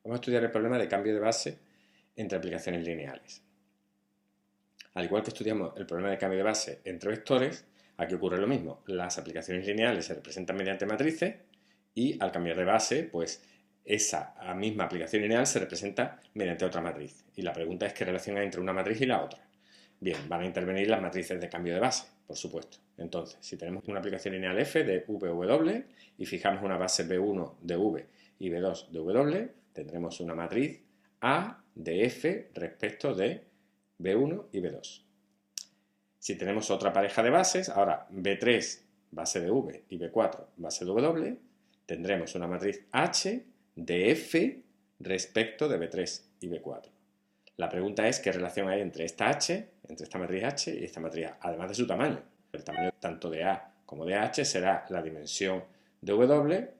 Vamos a estudiar el problema de cambio de base entre aplicaciones lineales. Al igual que estudiamos el problema de cambio de base entre vectores, aquí ocurre lo mismo. Las aplicaciones lineales se representan mediante matrices y al cambiar de base, pues esa misma aplicación lineal se representa mediante otra matriz. Y la pregunta es qué relación hay entre una matriz y la otra. Bien, van a intervenir las matrices de cambio de base, por supuesto. Entonces, si tenemos una aplicación lineal f de v, y fijamos una base b1 de v y b2 de w, tendremos una matriz A de f respecto de b1 y b2. Si tenemos otra pareja de bases, ahora b3 base de v y b4 base de w, tendremos una matriz H de f respecto de b3 y b4. La pregunta es qué relación hay entre esta H, entre esta matriz H y esta matriz A, además de su tamaño. El tamaño tanto de A como de H será la dimensión de W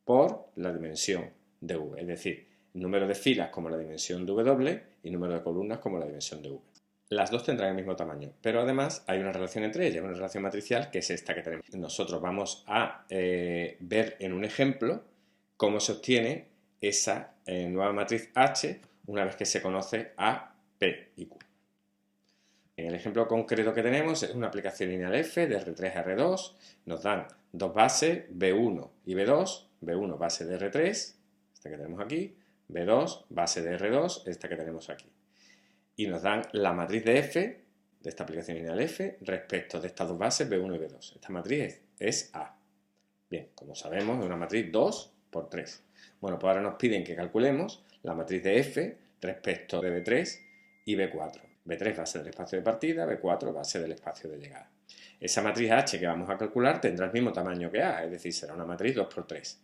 por la dimensión de V, es decir, número de filas como la dimensión de W y número de columnas como la dimensión de V. Las dos tendrán el mismo tamaño, pero además hay una relación entre ellas, una relación matricial que es esta que tenemos. Nosotros vamos a ver en un ejemplo cómo se obtiene esa nueva matriz H una vez que se conoce a P y Q. En el ejemplo concreto que tenemos es una aplicación lineal f de R3 a R2, nos dan dos bases, B1 y B2, B1 base de R3, esta que tenemos aquí, B2 base de R2, esta que tenemos aquí. Y nos dan la matriz de f, de esta aplicación lineal f, respecto de estas dos bases B1 y B2. Esta matriz es A. Bien, como sabemos, es una matriz 2 por 3. Bueno, pues ahora nos piden que calculemos la matriz de f respecto de B3 y B4. B3 va a ser el espacio de partida, B4 va a ser el espacio de llegada. Esa matriz H que vamos a calcular tendrá el mismo tamaño que A, es decir, será una matriz 2 por 3.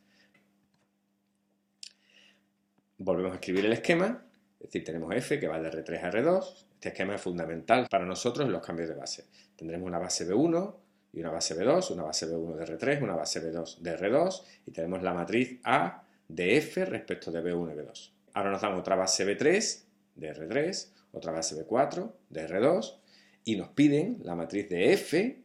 Volvemos a escribir el esquema, es decir, tenemos F que va de R3 a R2. Este esquema es fundamental para nosotros en los cambios de base. Tendremos una base B1 y una base B2, una base B1 de R3, una base B2 de R2 y tenemos la matriz A de F respecto de B1 y B2. Ahora nos dan otra base B3 de R3, otra base B4 de R2 y nos piden la matriz de F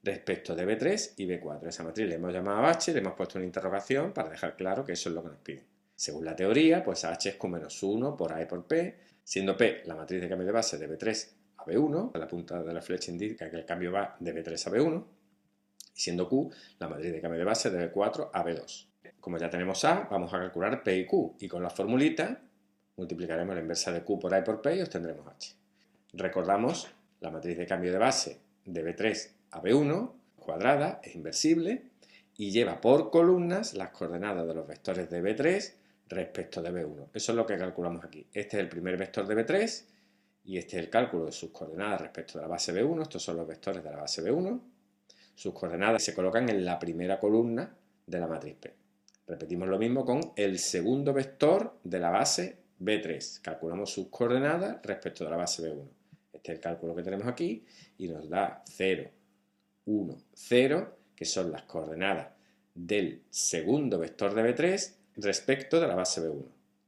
respecto de B3 y B4. Esa matriz le hemos llamado H, le hemos puesto una interrogación para dejar claro que eso es lo que nos piden. Según la teoría, pues H es Q-1 por A y por P, siendo P la matriz de cambio de base de B3 a B1, la punta de la flecha indica que el cambio va de B3 a B1, y siendo Q la matriz de cambio de base de B4 a B2. Como ya tenemos A, vamos a calcular P y Q, y con la formulita multiplicaremos la inversa de Q por A y por P y obtendremos H. Recordamos, la matriz de cambio de base de B3 a B1 cuadrada es inversible y lleva por columnas las coordenadas de los vectores de B3 respecto de B1. Eso es lo que calculamos aquí. Este es el primer vector de B3 y este es el cálculo de sus coordenadas respecto de la base B1. Estos son los vectores de la base B1. Sus coordenadas se colocan en la primera columna de la matriz P. Repetimos lo mismo con el segundo vector de la base B3. Calculamos sus coordenadas respecto de la base B1. Este es el cálculo que tenemos aquí y nos da 0, 1, 0, que son las coordenadas del segundo vector de B3 respecto de la base B1.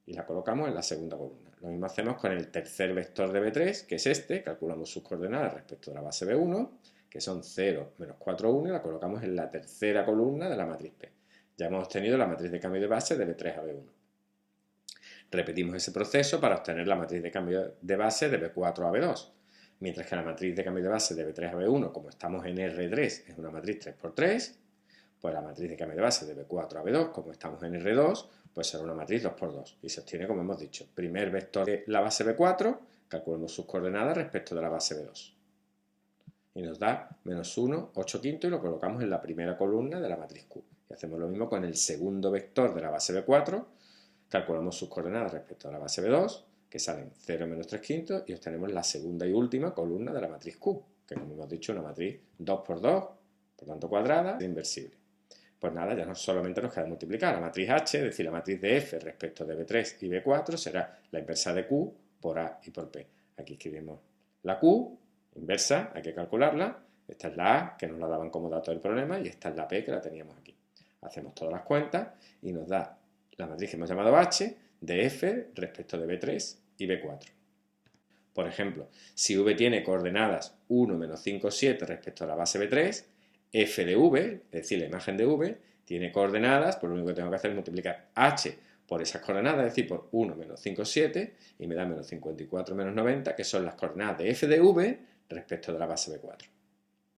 Y la colocamos en la segunda columna. Lo mismo hacemos con el tercer vector de B3, que es este. Calculamos sus coordenadas respecto de la base B1, que son 0, menos 4, 1, y la colocamos en la tercera columna de la matriz P. Ya hemos obtenido la matriz de cambio de base de B3 a B1. Repetimos ese proceso para obtener la matriz de cambio de base de B4 a B2. Mientras que la matriz de cambio de base de B3 a B1, como estamos en R3, es una matriz 3 por 3, pues la matriz de cambio de base de B4 a B2, como estamos en R2, pues será una matriz 2 por 2. Y se obtiene, como hemos dicho, primer vector de la base B4, calculamos sus coordenadas respecto de la base B2. Y nos da menos 1, 8 quinto, y lo colocamos en la primera columna de la matriz Q. Y hacemos lo mismo con el segundo vector de la base B4, calculamos sus coordenadas respecto a la base B2, que salen 0 menos 3 quintos, y obtenemos la segunda y última columna de la matriz Q, que como hemos dicho es una matriz 2 por 2, por tanto cuadrada, inversible. Pues nada, ya no solamente nos queda multiplicar. La matriz H, es decir, la matriz de F respecto de B3 y B4, será la inversa de Q por A y por P. Aquí escribimos la Q, inversa, hay que calcularla. Esta es la A, que nos la daban como dato del problema, y esta es la P, que la teníamos aquí. Hacemos todas las cuentas y nos da la matriz que hemos llamado H de F respecto de B3 y B4. Por ejemplo, si V tiene coordenadas 1, menos 5, 7 respecto a la base B3, F de V, es decir, la imagen de V, tiene coordenadas, pues lo único que tengo que hacer es multiplicar H por esas coordenadas, es decir, por 1 menos 5, 7, y me da menos 54 menos 90, que son las coordenadas de f de v respecto de la base B4.